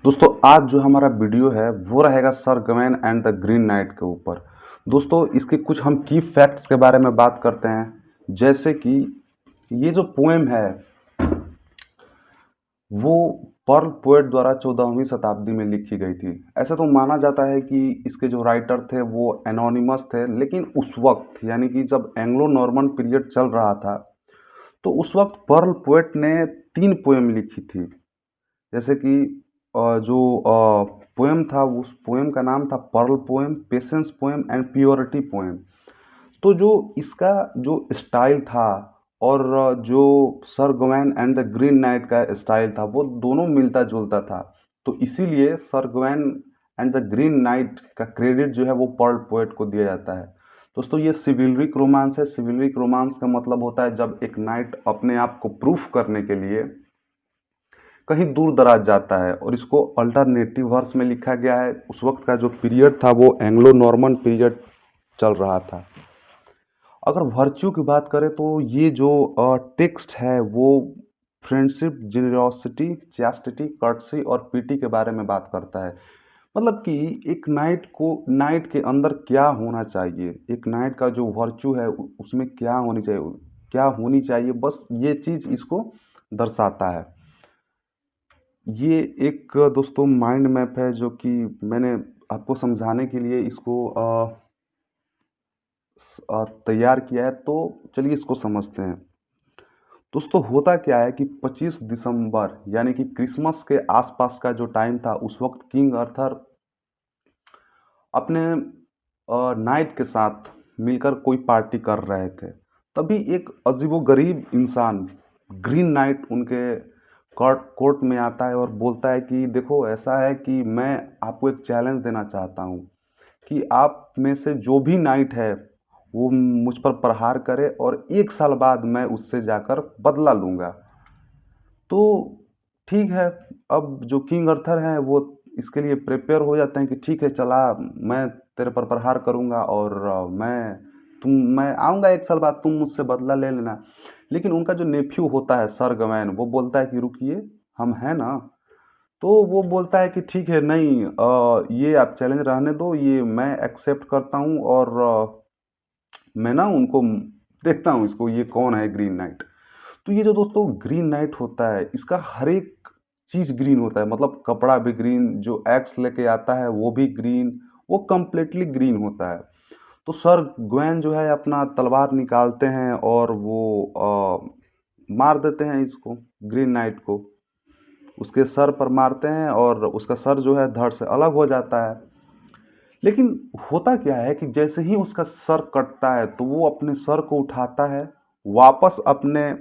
दोस्तों आज जो हमारा वीडियो है वो रहेगा Sir Gawain and the Green Knight के ऊपर। दोस्तों इसके कुछ हम की फैक्ट्स के बारे में बात करते हैं, जैसे कि ये जो पोएम है वो पर्ल पोएट द्वारा 14वीं शताब्दी में लिखी गई थी। ऐसा तो माना जाता है कि इसके जो राइटर थे वो एनोनिमस थे, लेकिन उस वक्त यानी कि जब एंग्लो नॉर्मन पीरियड चल रहा था तो उस वक्त पर्ल पोएट ने 3 पोएम लिखी थी। जैसे कि जो पोएम था उस पोएम का नाम था Pearl poem, Patience poem and Purity poem. तो जो इसका जो स्टाइल था और जो Sir Gawain and the Green Knight का स्टाइल था वो दोनों मिलता जुलता था। तो इसीलिए Sir Gawain and the Green Knight का क्रेडिट जो है वो पर्ल पोएट को दिया जाता है। दोस्तों ये सिविलरिक रोमांस है। सिविलरिक रोमांस का मतलब होता है जब एक नाइट अपने आप को प्रूफ करने के लिए कहीं दूर दराज जाता है, और इसको अल्टरनेटिव वर्स में लिखा गया है। उस वक्त का जो पीरियड था वो एंग्लो नॉर्मन पीरियड चल रहा था। अगर वर्च्यू की बात करें तो ये जो टेक्स्ट है वो फ्रेंडशिप, जेनरोसिटी, चास्टिटी, कर्टसी और पीटी के बारे में बात करता है। मतलब कि एक नाइट के अंदर क्या होना चाहिए, एक नाइट का जो वर्च्यू है उसमें क्या होनी चाहिए, बस ये चीज़ इसको दर्शाता है। ये एक दोस्तों माइंड मैप है जो कि मैंने आपको समझाने के लिए इसको तैयार किया है। तो चलिए इसको समझते हैं। दोस्तों होता क्या है कि 25 दिसंबर यानी कि क्रिसमस के आसपास का जो टाइम था, उस वक्त किंग अर्थर अपने नाइट के साथ मिलकर कोई पार्टी कर रहे थे। तभी एक अजीबोगरीब इंसान ग्रीन नाइट उनके कोर्ट में आता है और बोलता है कि देखो ऐसा है कि मैं आपको एक चैलेंज देना चाहता हूँ कि आप में से जो भी नाइट है वो मुझ पर प्रहार करे और 1 साल बाद मैं उससे जाकर बदला लूँगा। तो ठीक है, अब जो किंग अर्थर हैं वो इसके लिए प्रिपेयर हो जाते हैं कि ठीक है चला, मैं तेरे पर प्रहार करूँगा और मैं आऊँगा 1 साल बाद, तुम मुझसे बदला ले लेना। लेकिन उनका जो नेफ्यू होता है सर गवैन, वो बोलता है कि रुकिए, हम हैं ना। तो वो बोलता है कि ठीक है, नहीं ये आप चैलेंज रहने दो, ये मैं एक्सेप्ट करता हूँ और मैं ना उनको देखता हूँ इसको, ये कौन है ग्रीन नाइट। तो ये जो दोस्तों ग्रीन नाइट होता है इसका हर एक चीज़ ग्रीन होता है। मतलब कपड़ा भी ग्रीन, जो एक्स लेके आता है वो भी ग्रीन, वो कम्प्लीटली ग्रीन होता है। तो सर ग्वेन जो है अपना तलवार निकालते हैं और वो मार देते हैं इसको, ग्रीन नाइट को। उसके सर पर मारते हैं और उसका सर जो है धड़ से अलग हो जाता है। लेकिन होता क्या है कि जैसे ही उसका सर कटता है तो वो अपने सर को उठाता है, वापस अपने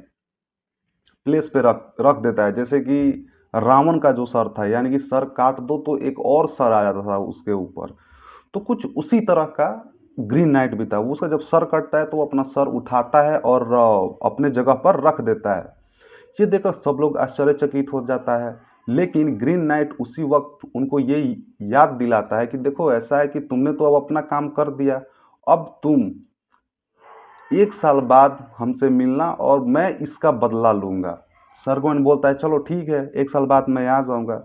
प्लेस पे रख रख देता है। जैसे कि रावण का जो सर था, यानी कि सर काट दो तो एक और सर आ जाता था उसके ऊपर। तो कुछ उसी तरह का ग्रीन नाइट भी था। वो उसका जब सर कटता है तो वो अपना सर उठाता है और अपने जगह पर रख देता है। ये देखकर सब लोग आश्चर्यचकित हो जाता है। लेकिन ग्रीन नाइट उसी वक्त उनको ये याद दिलाता है कि देखो ऐसा है कि तुमने तो अब अपना काम कर दिया, अब तुम 1 साल बाद हमसे मिलना और मैं इसका बदला लूँगा। सरगोन बोलता है चलो ठीक है, 1 साल बाद मैं आ जाऊँगा।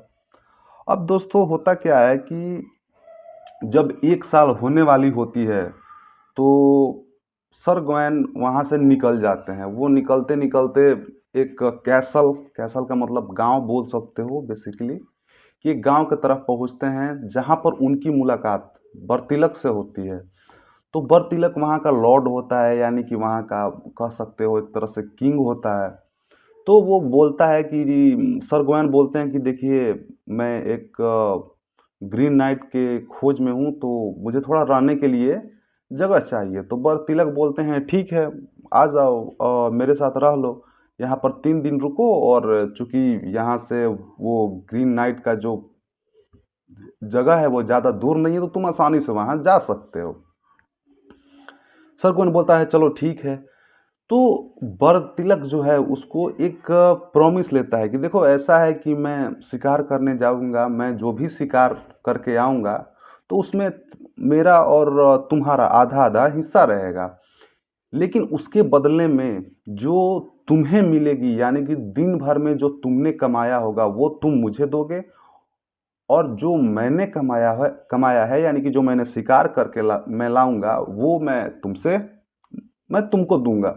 अब दोस्तों होता क्या है कि जब 1 साल होने वाली होती है तो सर ग्वेन वहाँ से निकल जाते हैं। वो निकलते निकलते एक कैसल, कैसल का मतलब गांव बोल सकते हो बेसिकली, कि एक गांव की तरफ पहुँचते हैं जहाँ पर उनकी मुलाकात बर्तिलक से होती है। तो बर्तिलक वहाँ का लॉर्ड होता है, यानी कि वहाँ का कह सकते हो एक तरह से किंग होता है। तो वो बोलता है कि जी, सर गोएन बोलते हैं कि देखिए मैं एक ग्रीन नाइट के खोज में हूँ, तो मुझे थोड़ा रहने के लिए जगह चाहिए। तो बर्तिलक बोलते हैं ठीक है, आ जाओ, मेरे साथ रह लो, यहाँ पर 3 दिन रुको, और चूंकि यहाँ से वो ग्रीन नाइट का जो जगह है वो ज़्यादा दूर नहीं है तो तुम आसानी से वहाँ जा सकते हो। सरगुन बोलता है चलो ठीक है। तो बरतिलक जो है उसको एक प्रॉमिस लेता है कि देखो ऐसा है कि मैं शिकार करने जाऊंगा, मैं जो भी शिकार करके आऊंगा तो उसमें मेरा और तुम्हारा आधा आधा हिस्सा रहेगा। लेकिन उसके बदले में जो तुम्हें मिलेगी, यानी कि दिन भर में जो तुमने कमाया होगा वो तुम मुझे दोगे, और जो मैंने कमाया है यानी कि जो मैंने शिकार करके मैं लाऊंगा वो मैं तुमको दूंगा।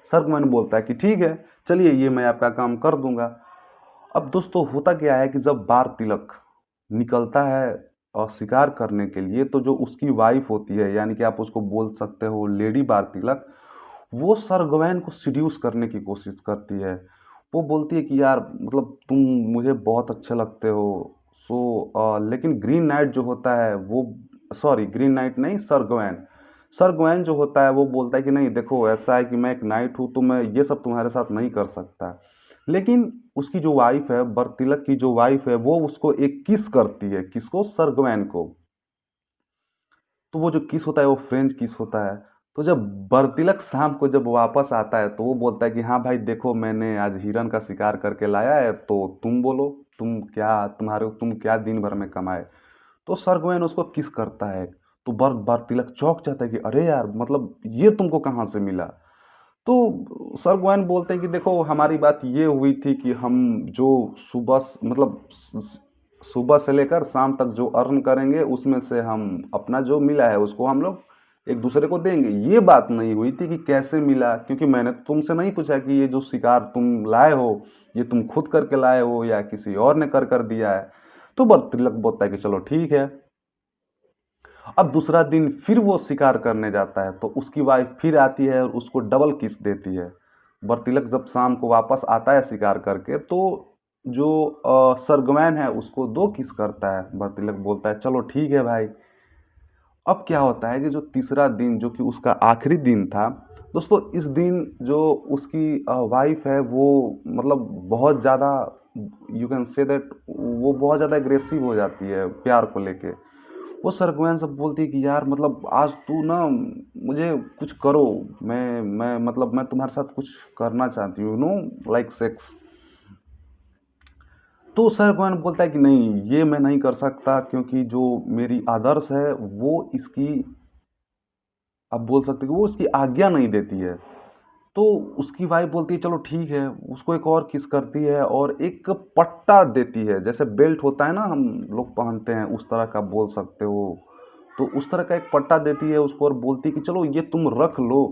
सर्गमैन बोलता है कि ठीक है, चलिए ये मैं आपका काम कर दूंगा। अब दोस्तों होता क्या है कि जब बार तिलक निकलता है और शिकार करने के लिए, तो जो उसकी वाइफ होती है यानी कि आप उसको बोल सकते हो लेडी बार तिलक, वो सर गवैन को सिड्यूस करने की कोशिश करती है। वो बोलती है कि यार मतलब तुम मुझे बहुत अच्छे लगते हो। लेकिन ग्रीन नाइट जो होता है वो, सॉरी ग्रीन नाइट नहीं, सर गवैन जो होता है वो बोलता है कि नहीं देखो, ऐसा है कि मैं एक नाइट हूँ तो मैं ये सब तुम्हारे साथ नहीं कर सकता। लेकिन उसकी जो वाइफ है, बर्तिलक की जो वाइफ है, वो उसको एक किस करती है। किसको? सर गवैन को। तो वो जो किस होता है वो फ्रेंच किस होता है। तो जब बर्तिलक शाम को जब वापस आता है तो वो बोलता है कि हाँ भाई देखो, मैंने आज हिरन का शिकार करके लाया है, तो तुम बोलो, तुम क्या दिन भर में कमाए। तो सरगोएन उसको किस करता है। तो बर्तिलक चौंक जाता है कि अरे यार, मतलब ये तुमको कहाँ से मिला। तो सरगोएन बोलते हैं कि देखो, हमारी बात ये हुई थी कि हम जो सुबह से लेकर शाम तक जो अर्न करेंगे उसमें से हम अपना जो मिला है उसको हम लोग एक दूसरे को देंगे। ये बात नहीं हुई थी कि कैसे मिला, क्योंकि मैंने तो तुमसे नहीं पूछा कि ये जो शिकार तुम लाए हो ये तुम खुद करके लाए हो या किसी और ने कर कर दिया है। तो बर्तिलक बोलता है कि चलो ठीक है। अब दूसरा दिन फिर वो शिकार करने जाता है तो उसकी वाइफ फिर आती है और उसको डबल किस देती है। बर्तिलक जब शाम को वापस आता है शिकार करके तो जो सरगमैन है उसको दो किस करता है। बर्तिलक बोलता है चलो ठीक है भाई। अब क्या होता है कि जो तीसरा दिन जो कि उसका आखिरी दिन था दोस्तों, इस दिन जो उसकी वाइफ है वो मतलब बहुत ज़्यादा, यू कैन से दैट, वो बहुत ज़्यादा एग्रेसिव हो जाती है प्यार को लेके। वो सरगुएन से बोलती है कि यार मतलब आज तू ना मुझे कुछ करो, मैं मतलब मैं तुम्हारे साथ कुछ करना चाहती हूँ, लाइक सेक्स। तो सरगुएन बोलता है कि नहीं, ये मैं नहीं कर सकता क्योंकि जो मेरी आदर्श है वो इसकी, आप बोल सकते हो कि वो उसकी आज्ञा नहीं देती है। तो उसकी वाइफ बोलती है चलो ठीक है, उसको एक और किस करती है और एक पट्टा देती है, जैसे बेल्ट होता है ना हम लोग पहनते हैं उस तरह का बोल सकते हो। तो उस तरह का एक पट्टा देती है उसको और बोलती है कि चलो ये तुम रख लो,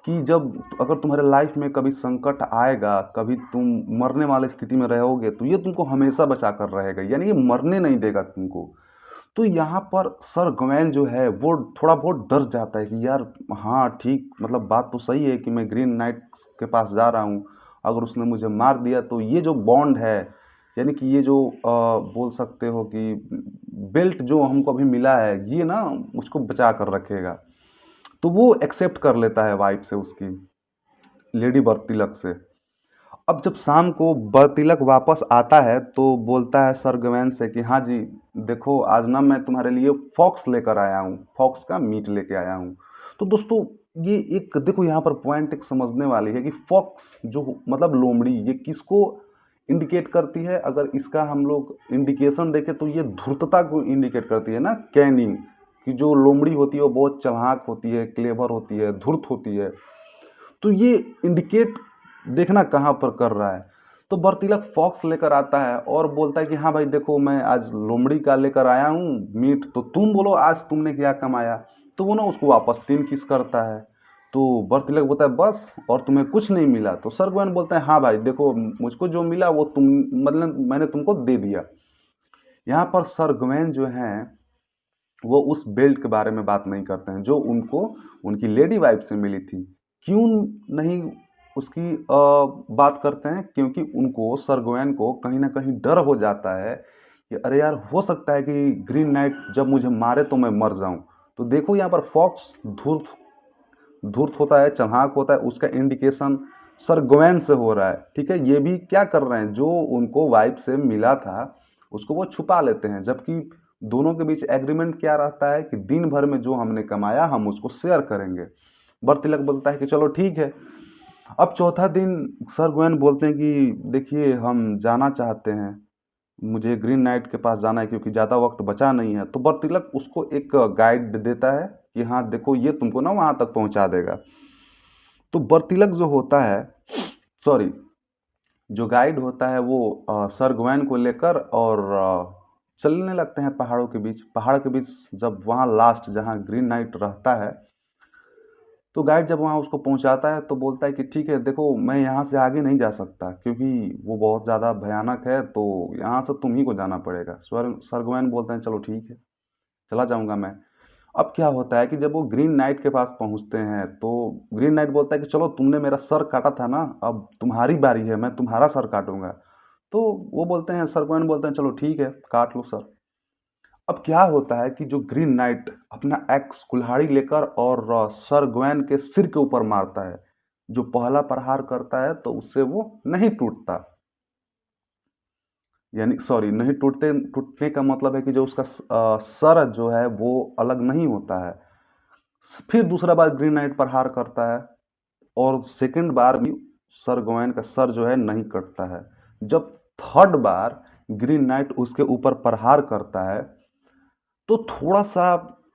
कि जब अगर तुम्हारे लाइफ में कभी संकट आएगा, कभी तुम मरने वाली स्थिति में रहोगे तो ये तुमको हमेशा बचा कर रहेगा, यानी ये मरने नहीं देगा तुमको। तो यहाँ पर सर गवैन जो है वो थोड़ा बहुत डर जाता है कि यार हाँ ठीक, मतलब बात तो सही है कि मैं ग्रीन नाइट के पास जा रहा हूँ, अगर उसने मुझे मार दिया तो ये जो बॉन्ड है, यानी कि ये जो बोल सकते हो कि बेल्ट जो हमको अभी मिला है ये ना मुझको बचा कर रखेगा। तो वो एक्सेप्ट कर लेता है वाइफ से, उसकी लेडी बर्तिलक से। अब जब शाम को बर्तिलक वापस आता है तो बोलता है सरगवैन से कि हाँ जी देखो, आज ना मैं तुम्हारे लिए फॉक्स लेकर आया हूँ, फॉक्स का मीट लेके आया हूँ। तो दोस्तों ये एक देखो यहाँ पर पॉइंट एक समझने वाली है कि फॉक्स जो मतलब लोमड़ी, ये किसको इंडिकेट करती है। अगर इसका हम लोग इंडिकेशन देखें तो ये धूर्तता को इंडिकेट करती है ना, कैनिंग, कि जो लोमड़ी होती है वो बहुत चालाक होती है, क्लेवर होती है, धूर्त होती है। तो ये इंडिकेट देखना कहाँ पर कर रहा है। तो बर्तिलक फॉक्स लेकर आता है और बोलता है कि हाँ भाई देखो, मैं आज लोमड़ी का लेकर आया हूँ मीट, तो तुम बोलो आज तुमने क्या कमाया। तो वो ना उसको वापस 3 किस करता है। तो बर्तिलक बोलता है बस, और तुम्हें कुछ नहीं मिला। तो सरगुएन बोलता है हाँ भाई देखो, मुझको जो मिला वो तुम, मतलब मैंने तुमको दे दिया। यहाँ पर सरगुएन जो हैं वो उस बेल्ट के बारे में बात नहीं करते हैं जो उनको उनकी लेडी वाइफ से मिली थी। क्यों नहीं उसकी बात करते हैं? क्योंकि उनको, सरगोयन को कहीं ना कहीं डर हो जाता है कि अरे यार हो सकता है कि ग्रीन नाइट जब मुझे मारे तो मैं मर जाऊं। तो देखो यहाँ पर फॉक्स धूर्त धूर्त होता है, चढ़ाक होता है, उसका इंडिकेशन सरगोयन से हो रहा है। ठीक है, ये भी क्या कर रहे हैं, जो उनको वाइफ से मिला था उसको वो छुपा लेते हैं, जबकि दोनों के बीच एग्रीमेंट क्या रहता है कि दिन भर में जो हमने कमाया हम उसको शेयर करेंगे। बर्तिलक बोलता है कि चलो ठीक है। अब चौथा दिन सर गोएन बोलते हैं कि देखिए हम जाना चाहते हैं, मुझे ग्रीन नाइट के पास जाना है क्योंकि ज़्यादा वक्त बचा नहीं है। तो बर्तिलक उसको एक गाइड देता है कि हाँ देखो ये तुमको ना वहाँ तक पहुँचा देगा। तो बर्तिलक जो होता है, सॉरी, जो गाइड होता है वो सर ग्वेन को लेकर और चलने लगते हैं पहाड़ों के बीच। पहाड़ के बीच जब वहाँ लास्ट जहाँ ग्रीन नाइट रहता है, तो गाइड जब वहाँ उसको पहुँचाता है तो बोलता है कि ठीक है, देखो मैं यहाँ से आगे नहीं जा सकता क्योंकि वो बहुत ज़्यादा भयानक है, तो यहाँ से तुम ही को जाना पड़ेगा। सर ग्वेन बोलते हैं चलो ठीक है, चला जाऊँगा मैं। अब क्या होता है कि जब वो ग्रीन नाइट के पास पहुंचते हैं तो ग्रीन नाइट बोलता है कि चलो तुमने मेरा सर काटा था ना, अब तुम्हारी बारी है, मैं तुम्हारा सर काटूंगा। तो वो बोलते हैं, सर गोएन बोलते हैं चलो ठीक है, काट लो सर। अब क्या होता है कि जो ग्रीन नाइट अपना एक्स कुल्हाड़ी लेकर और सर गोएन के सिर के ऊपर मारता है। जो पहला प्रहार करता है तो उससे वो नहीं टूटता, यानी सॉरी, नहीं टूटते, टूटने का मतलब है कि जो उसका सर जो है वो अलग नहीं होता है। फिर दूसरा बार ग्रीन नाइट प्रहार करता है और सेकंड बार भी सर गोएन का सर जो है नहीं कटता है। जब थर्ड बार ग्रीन नाइट उसके ऊपर प्रहार करता है तो थोड़ा सा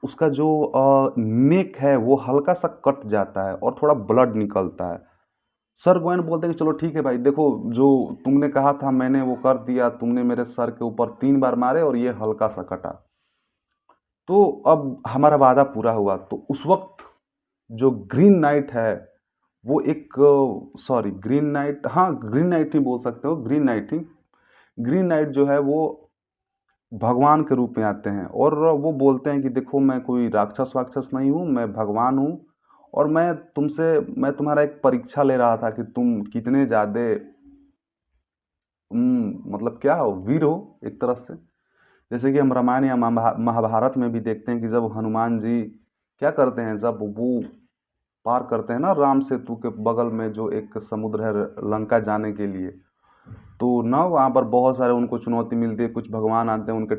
उसका जो नेक है वो हल्का सा कट जाता है और थोड़ा ब्लड निकलता है। सर गोएन बोलते हैं कि चलो ठीक है भाई, देखो जो तुमने कहा था मैंने वो कर दिया, तुमने मेरे सर के ऊपर 3 बार मारे और ये हल्का सा कटा, तो अब हमारा वादा पूरा हुआ। तो उस वक्त जो ग्रीन नाइट है वो एक, सॉरी ग्रीन नाइट, हाँ ग्रीन नाइट ही बोल सकते हो, ग्रीन नाइट ही, ग्रीन नाइट जो है वो भगवान के रूप में आते हैं और वो बोलते हैं कि देखो मैं कोई राक्षस वाक्षस नहीं हूँ, मैं भगवान हूँ और मैं तुम्हारा एक परीक्षा ले रहा था कि तुम कितने ज़्यादा मतलब क्या हो, वीर हो एक तरह से। जैसे कि हम रामायण या महाभारत में भी देखते हैं कि जब हनुमान जी क्या करते हैं, जब वो पार करते हैं ना राम सेतु के बगल में जो एक समुद्र है लंका जाने के लिए, तो ना वहाँ पर बहुत सारे उनको चुनौती मिलती है, कुछ भगवान आते हैं उनके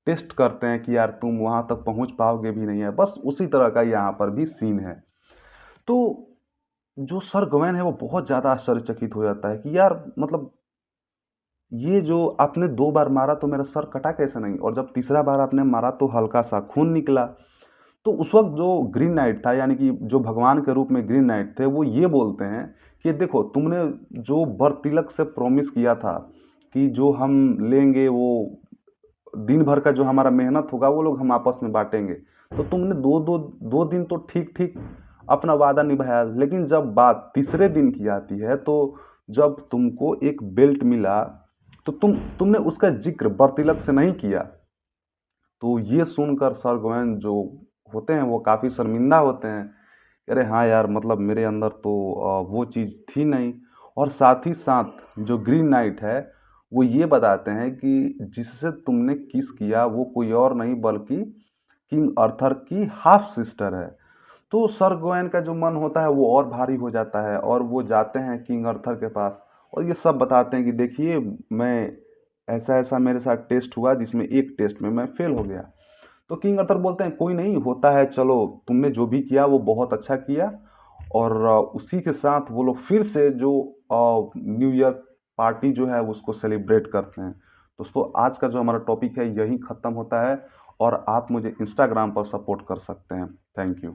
टेस्ट करते हैं कि यार तुम वहाँ तक पहुँच पाओगे भी नहीं है। बस उसी तरह का यहाँ पर भी सीन है। तो जो सर गवैन है वो बहुत ज़्यादा आश्चर्यचकित हो जाता है कि यार मतलब ये जो आपने 2 बार मारा तो मेरा सर कटा कैसे नहीं, और जब तीसरा बार आपने मारा तो हल्का सा खून निकला। तो उस वक्त जो ग्रीन नाइट था, यानी कि जो भगवान के रूप में ग्रीन नाइट थे, वो ये बोलते हैं कि देखो तुमने जो बर तिलक से प्रॉमिस किया था कि जो हम लेंगे वो दिन भर का जो हमारा मेहनत होगा वो लोग हम आपस में बांटेंगे। तो तुमने दो दो 2 दिन तो ठीक ठीक अपना वादा निभाया, लेकिन जब बात तीसरे दिन की आती है तो जब तुमको एक बेल्ट मिला तो तुमने उसका जिक्र बर्तिलक से नहीं किया। तो ये सुनकर सर गोएन जो होते हैं वो काफ़ी शर्मिंदा होते हैं। अरे हाँ यार, मतलब मेरे अंदर तो वो चीज़ थी नहीं। और साथ ही साथ जो ग्रीन नाइट है वो ये बताते हैं कि जिससे तुमने किस किया वो कोई और नहीं बल्कि किंग अर्थर की हाफ सिस्टर है। तो सर गोएन का जो मन होता है वो और भारी हो जाता है और वो जाते हैं किंग अर्थर के पास और ये सब बताते हैं कि देखिए, मैं ऐसा ऐसा मेरे साथ टेस्ट हुआ जिसमें एक टेस्ट में मैं फेल हो गया। तो किंग अर्थर बोलते हैं कोई नहीं, होता है, चलो तुमने जो भी किया वो बहुत अच्छा किया। और उसी के साथ वो लोग फिर से जो न्यू ईयर पार्टी जो है उसको सेलिब्रेट करते हैं। दोस्तों आज का जो हमारा टॉपिक है यही ख़त्म होता है और आप मुझे इंस्टाग्राम पर सपोर्ट कर सकते हैं। Thank you.